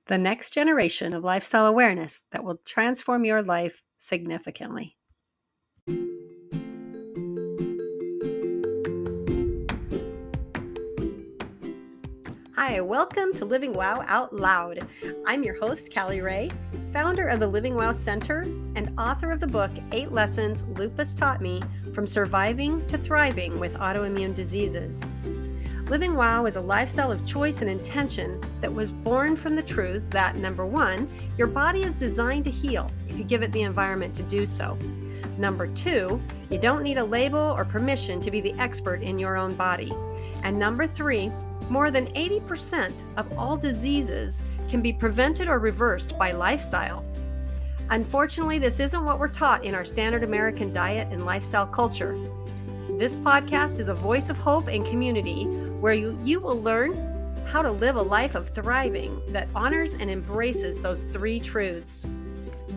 the next generation of lifestyle awareness that will transform your life significantly. Hi, welcome to Living Wow Out Loud. I'm your host, Callie Ray, founder of the Living Wow Center and author of the book, 8 Lessons Lupus Taught Me from Surviving to Thriving with Autoimmune Diseases. Living Wow is a lifestyle of choice and intention that was born from the truth that, number one, your body is designed to heal if you give it the environment to do so. Number two, you don't need a label or permission to be the expert in your own body. And number three, more than 80% of all diseases can be prevented or reversed by lifestyle. Unfortunately, this isn't what we're taught in our standard American diet and lifestyle culture. This podcast is a voice of hope and community where you will learn how to live a life of thriving that honors and embraces those three truths.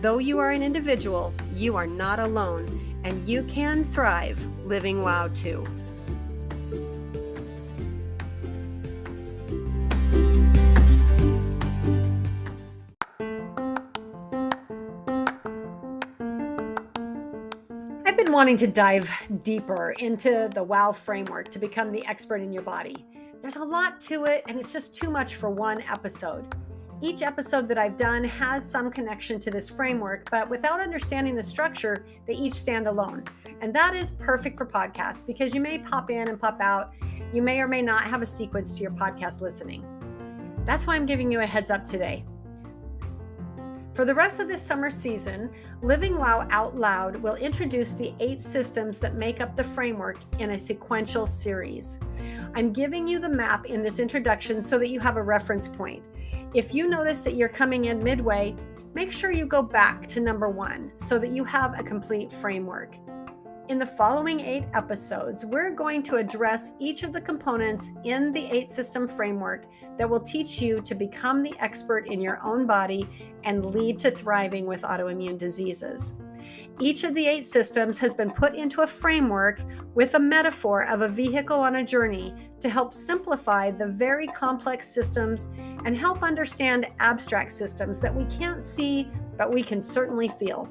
Though you are an individual, you are not alone, and you can thrive living wow too. I've been wanting to dive deeper into the WOW framework to become the expert in your body. There's a lot to it, and it's just too much for one episode. Each episode that I've done has some connection to this framework, but without understanding the structure, they each stand alone. And that is perfect for podcasts because you may pop in and pop out. You may or may not have a sequence to your podcast listening. That's why I'm giving you a heads up today. For the rest of this summer season, Living Wow Out Loud will introduce the 8 systems that make up the framework in a sequential series. I'm giving you the map in this introduction so that you have a reference point. If you notice that you're coming in midway, make sure you go back to number 1 so that you have a complete framework. In the following 8 episodes, we're going to address each of the components in the 8-system framework that will teach you to become the expert in your own body and lead to thriving with autoimmune diseases. Each of the 8 systems has been put into a framework with a metaphor of a vehicle on a journey to help simplify the very complex systems and help understand abstract systems that we can't see, but we can certainly feel.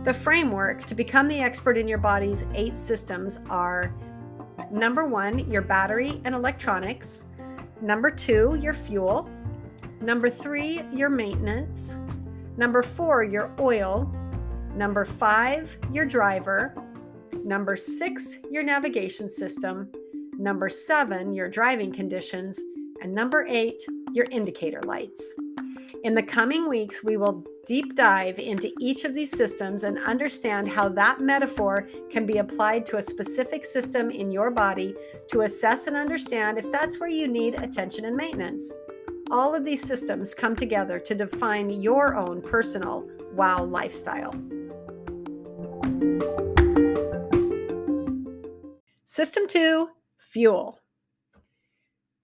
The framework to become the expert in your body's 8 systems are: number 1, your battery and electronics; number 2, your fuel; number 3, your maintenance; number 4, your oil; number 5, your driver; number 6, your navigation system; number 7, your driving conditions; and number 8, your indicator lights. In the coming weeks, we will deep dive into each of these systems and understand how that metaphor can be applied to a specific system in your body to assess and understand if that's where you need attention and maintenance. All of these systems come together to define your own personal WOW lifestyle. System 2, fuel.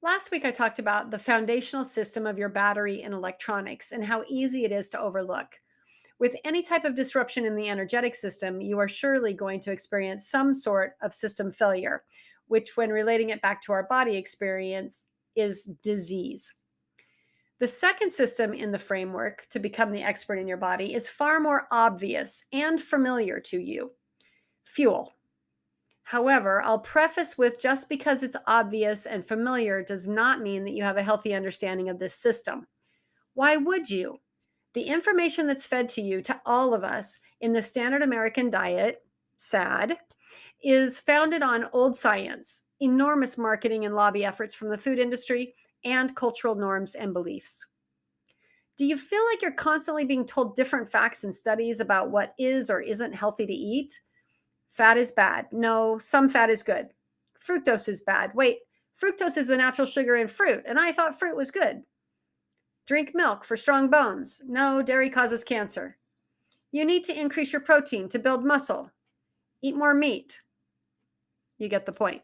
Last week, I talked about the foundational system of your battery and electronics and how easy it is to overlook. With any type of disruption in the energetic system, you are surely going to experience some sort of system failure, which, when relating it back to our body experience, is disease. The second system in the framework to become the expert in your body is far more obvious and familiar to you: fuel. However, I'll preface with just because it's obvious and familiar does not mean that you have a healthy understanding of this system. Why would you? The information that's fed to you, to all of us, in the standard American diet, SAD, is founded on old science, enormous marketing and lobby efforts from the food industry, and cultural norms and beliefs. Do you feel like you're constantly being told different facts and studies about what is or isn't healthy to eat? Fat is bad. No, some fat is good. Fructose is bad. Wait, fructose is the natural sugar in fruit, and I thought fruit was good. Drink milk for strong bones. No, dairy causes cancer. You need to increase your protein to build muscle. Eat more meat. You get the point.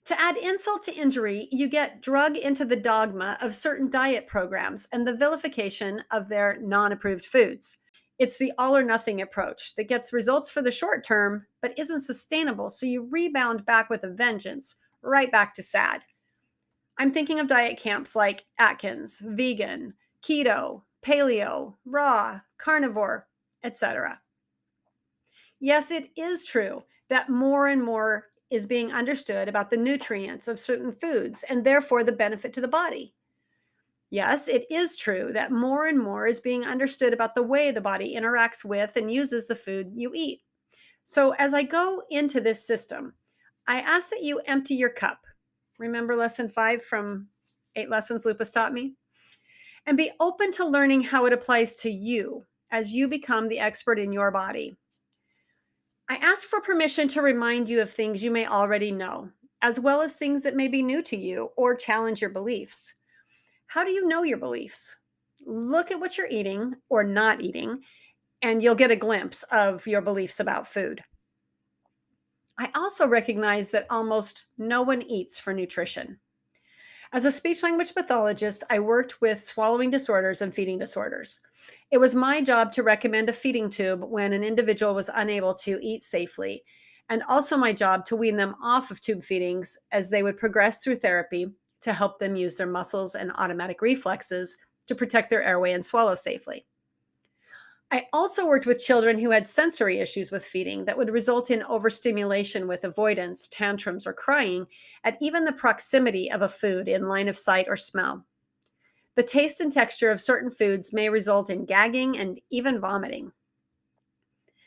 To add insult to injury, you get drug into the dogma of certain diet programs and the vilification of their non-approved foods. It's the all or nothing approach that gets results for the short term, but isn't sustainable. So you rebound back with a vengeance, right back to SAD. I'm thinking of diet camps like Atkins, vegan, keto, paleo, raw, carnivore, etc. Yes, it is true that more and more is being understood about the nutrients of certain foods and therefore the benefit to the body. Yes, it is true that more and more is being understood about the way the body interacts with and uses the food you eat. So, as I go into this system, I ask that you empty your cup. Remember lesson 5 from 8 Lessons Lupus Taught Me? And be open to learning how it applies to you as you become the expert in your body. I ask for permission to remind you of things you may already know, as well as things that may be new to you or challenge your beliefs. How do you know your beliefs? Look at what you're eating or not eating, and you'll get a glimpse of your beliefs about food. I also recognize that almost no one eats for nutrition. As a speech language pathologist, I worked with swallowing disorders and feeding disorders. It was my job to recommend a feeding tube when an individual was unable to eat safely, and also my job to wean them off of tube feedings as they would progress through therapy to help them use their muscles and automatic reflexes to protect their airway and swallow safely. I also worked with children who had sensory issues with feeding that would result in overstimulation with avoidance, tantrums, or crying at even the proximity of a food in line of sight or smell. The taste and texture of certain foods may result in gagging and even vomiting.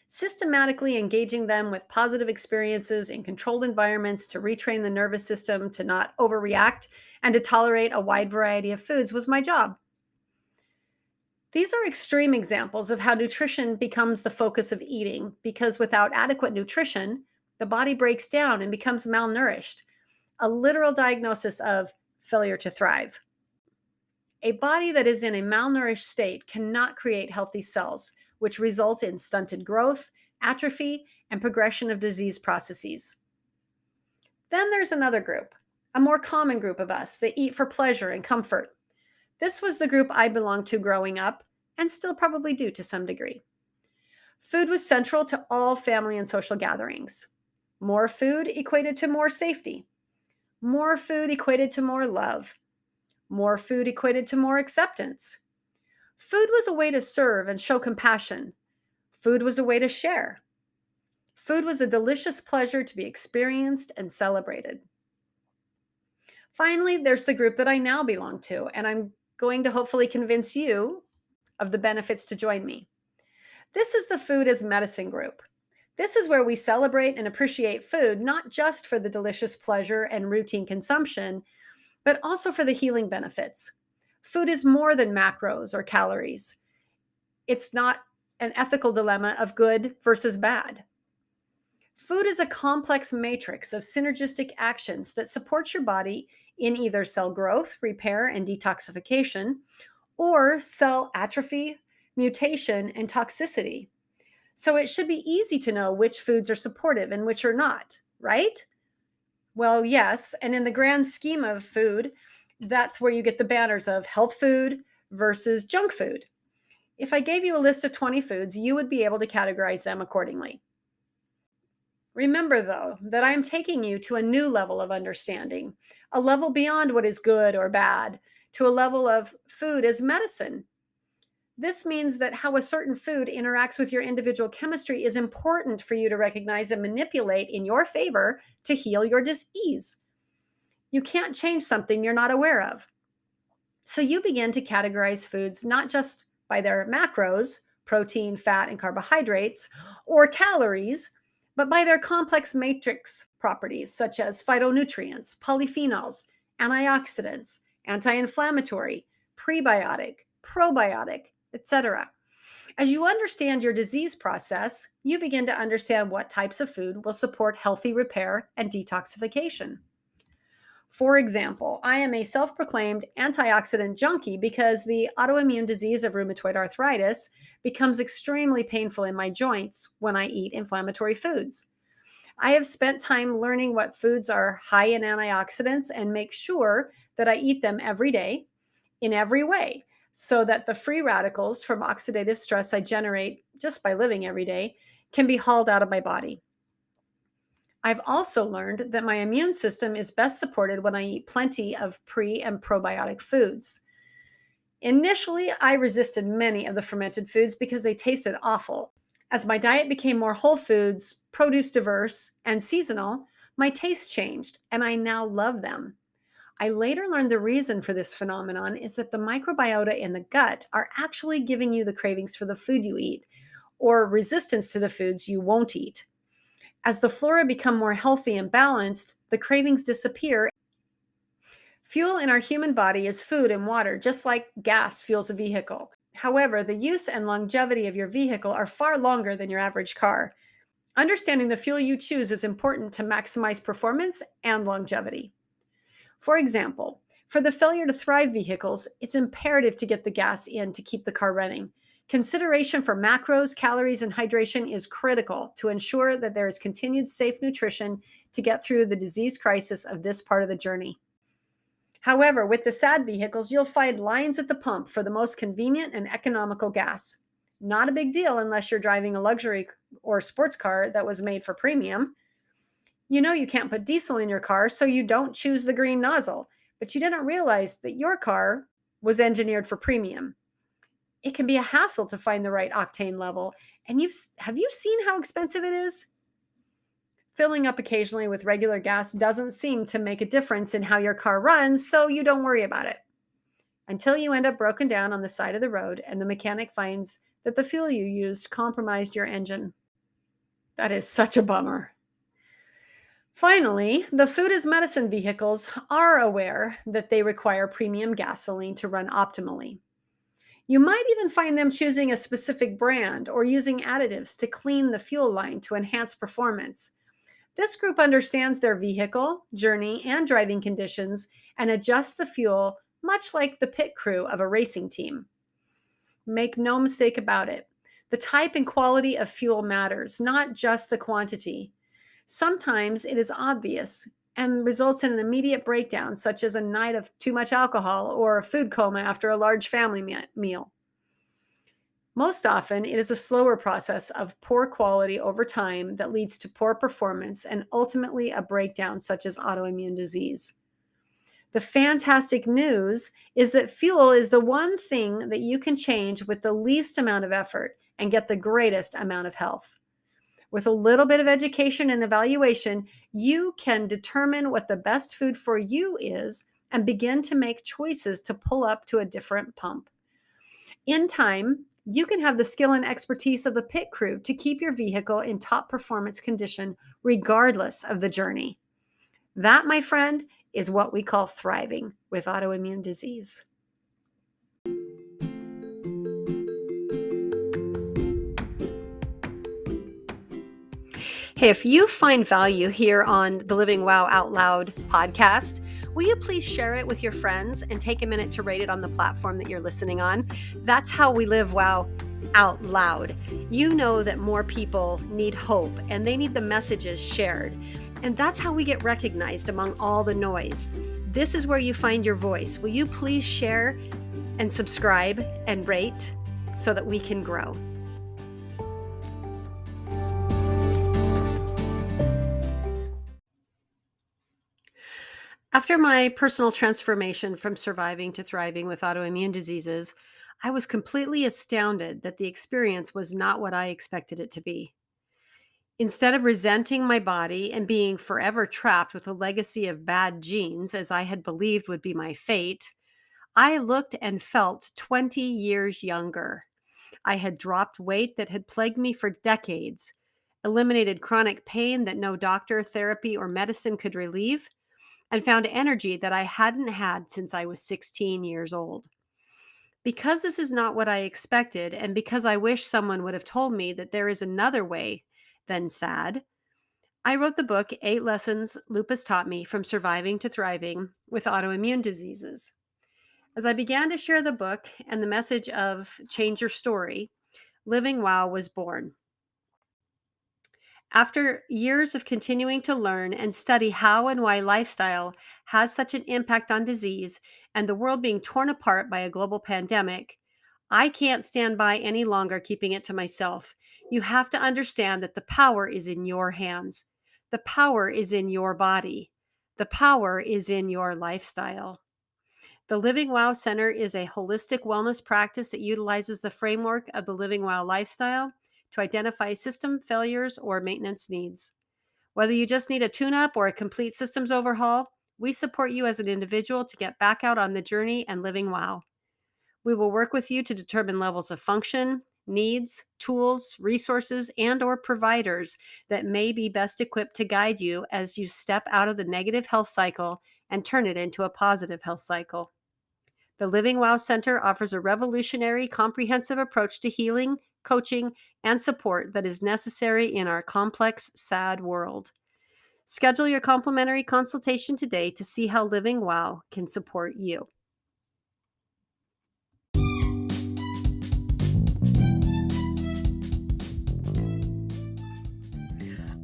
Systematically engaging them with positive experiences in controlled environments to retrain the nervous system to not overreact and to tolerate a wide variety of foods was my job. These are extreme examples of how nutrition becomes the focus of eating because without adequate nutrition, the body breaks down and becomes malnourished, a literal diagnosis of failure to thrive. A body that is in a malnourished state cannot create healthy cells, which result in stunted growth, atrophy, and progression of disease processes. Then there's another group, a more common group of us that eat for pleasure and comfort. This was the group I belonged to growing up and still probably do to some degree. Food was central to all family and social gatherings. More food equated to more safety. More food equated to more love. More food equated to more acceptance. Food was a way to serve and show compassion. Food was a way to share. Food was a delicious pleasure to be experienced and celebrated. Finally, there's the group that I now belong to, and I'm going to hopefully convince you of the benefits to join me. This is the food as medicine group. This is where we celebrate and appreciate food, not just for the delicious pleasure and routine consumption, but also for the healing benefits. Food is more than macros or calories. It's not an ethical dilemma of good versus bad. Food is a complex matrix of synergistic actions that supports your body in either cell growth, repair, and detoxification, or cell atrophy, mutation, and toxicity. So it should be easy to know which foods are supportive and which are not, right? Well, yes. And in the grand scheme of food, that's where you get the banners of health food versus junk food. If I gave you a list of 20 foods, you would be able to categorize them accordingly. Remember, though, that I am taking you to a new level of understanding, a level beyond what is good or bad, to a level of food as medicine. This means that how a certain food interacts with your individual chemistry is important for you to recognize and manipulate in your favor to heal your disease. You can't change something you're not aware of. So you begin to categorize foods not just by their macros, protein, fat, and carbohydrates, or calories, but by their complex matrix properties such as phytonutrients, polyphenols, antioxidants, anti-inflammatory, prebiotic, probiotic, etc. As you understand your disease process, you begin to understand what types of food will support healthy repair and detoxification. For example, I am a self-proclaimed antioxidant junkie because the autoimmune disease of rheumatoid arthritis becomes extremely painful in my joints when I eat inflammatory foods. I have spent time learning what foods are high in antioxidants and make sure that I eat them every day in every way so that the free radicals from oxidative stress I generate just by living every day can be hauled out of my body. I've also learned that my immune system is best supported when I eat plenty of pre and probiotic foods. Initially, I resisted many of the fermented foods because they tasted awful. As my diet became more whole foods, produce diverse, and seasonal, my tastes changed, and I now love them. I later learned the reason for this phenomenon is that the microbiota in the gut are actually giving you the cravings for the food you eat or resistance to the foods you won't eat. As the flora become more healthy and balanced, the cravings disappear. Fuel in our human body is food and water, just like gas fuels a vehicle. However, the use and longevity of your vehicle are far longer than your average car. Understanding the fuel you choose is important to maximize performance and longevity. For example, for the failure to thrive vehicles, it's imperative to get the gas in to keep the car running. Consideration for macros, calories, and hydration is critical to ensure that there is continued safe nutrition to get through the disease crisis of this part of the journey. However, with the sad vehicles, you'll find lines at the pump for the most convenient and economical gas. Not a big deal unless you're driving a luxury or sports car that was made for premium. You know you can't put diesel in your car, so you don't choose the green nozzle, but you didn't realize that your car was engineered for premium. It can be a hassle to find the right octane level, and have you seen how expensive it is? Filling up occasionally with regular gas doesn't seem to make a difference in how your car runs, so you don't worry about it. Until you end up broken down on the side of the road and the mechanic finds that the fuel you used compromised your engine. That is such a bummer. Finally, the food as medicine vehicles are aware that they require premium gasoline to run optimally. You might even find them choosing a specific brand or using additives to clean the fuel line to enhance performance. This group understands their vehicle, journey, and driving conditions and adjusts the fuel much like the pit crew of a racing team. Make no mistake about it. The type and quality of fuel matters, not just the quantity. Sometimes it is obvious and results in an immediate breakdown, such as a night of too much alcohol or a food coma after a large family meal. Most often, it is a slower process of poor quality over time that leads to poor performance and ultimately a breakdown such as autoimmune disease. The fantastic news is that fuel is the one thing that you can change with the least amount of effort and get the greatest amount of health. With a little bit of education and evaluation, you can determine what the best food for you is and begin to make choices to pull up to a different pump. In time, you can have the skill and expertise of the pit crew to keep your vehicle in top performance condition, regardless of the journey. That, my friend, is what we call thriving with autoimmune disease. Hey, if you find value here on the Living Wow Out Loud podcast, will you please share it with your friends and take a minute to rate it on the platform that you're listening on? That's how we live wow out loud. You know that more people need hope and they need the messages shared. And that's how we get recognized among all the noise. This is where you find your voice. Will you please share and subscribe and rate so that we can grow? After my personal transformation from surviving to thriving with autoimmune diseases, I was completely astounded that the experience was not what I expected it to be. Instead of resenting my body and being forever trapped with a legacy of bad genes, as I had believed would be my fate, I looked and felt 20 years younger. I had dropped weight that had plagued me for decades, eliminated chronic pain that no doctor, therapy, or medicine could relieve, and found energy that I hadn't had since I was 16 years old. Because this is not what I expected, and because I wish someone would have told me that there is another way than sad, I wrote the book, 8 Lessons Lupus Taught Me from Surviving to Thriving with Autoimmune Diseases. As I began to share the book and the message of change your story, Living Wow was born. After years of continuing to learn and study how and why lifestyle has such an impact on disease and the world being torn apart by a global pandemic, I can't stand by any longer keeping it to myself. You have to understand that the power is in your hands. The power is in your body. The power is in your lifestyle. The Living Wow Center is a holistic wellness practice that utilizes the framework of the Living Wow lifestyle to identify system failures or maintenance needs. Whether you just need a tune-up or a complete systems overhaul, we support you as an individual to get back out on the journey and living wow. We will work with you to determine levels of function, needs, tools, resources, and or providers that may be best equipped to guide you as you step out of the negative health cycle and turn it into a positive health cycle. The Living Wow Center offers a revolutionary, comprehensive approach to healing, coaching, and support that is necessary in our complex, sad world. Schedule your complimentary consultation today to see how Living Wow can support you.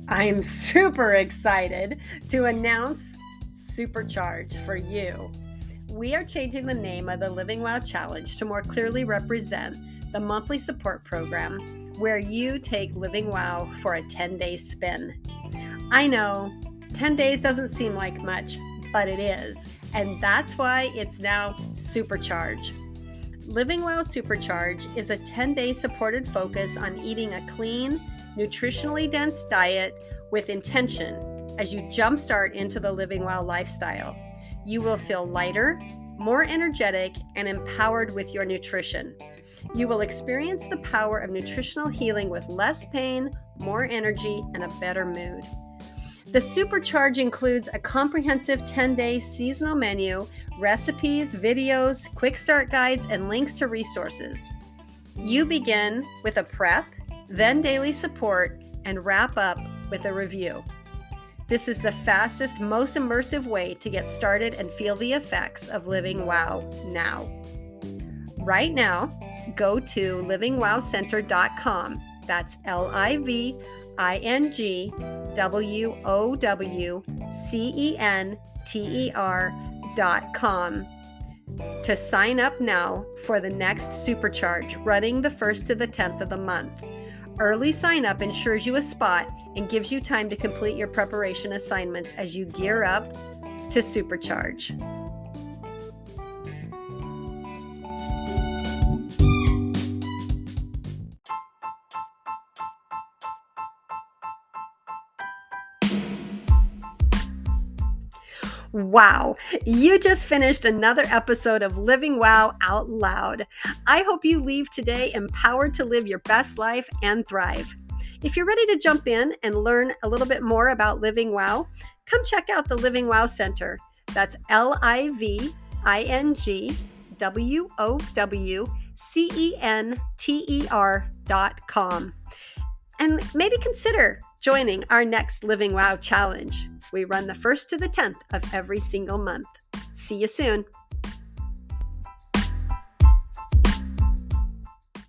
I'm super excited to announce Supercharge for you. We are changing the name of the Living Wow Challenge to more clearly represent the monthly support program where you take Living Wow for a 10-day spin. I know 10 days doesn't seem like much, but it is, and that's why it's now Supercharge. Living Wow Supercharge is a 10-day supported focus on eating a clean, nutritionally dense diet with intention as you jumpstart into the Living Wow lifestyle. You will feel lighter, more energetic, and empowered with your nutrition. You will experience the power of nutritional healing with less pain, more energy, and a better mood. The Supercharge includes a comprehensive 10-day seasonal menu, recipes, videos, quick start guides, and links to resources. You begin with a prep, then daily support, and wrap up with a review. This is the fastest, most immersive way to get started and feel the effects of Living Wow now. Right now, go to livingwowcenter.com. That's livingwowcenter.com to sign up now for the next Supercharge running the 1st to the 10th of the month. Early sign up ensures you a spot and gives you time to complete your preparation assignments as you gear up to Supercharge. Wow, you just finished another episode of Living Wow Out Loud. I hope you leave today empowered to live your best life and thrive. If you're ready to jump in and learn a little bit more about Living Wow, come check out the Living Wow Center. That's livingwowcenter.com. And maybe consider joining our next Living Wow Challenge. We run the 1st to the 10th of every single month. See you soon.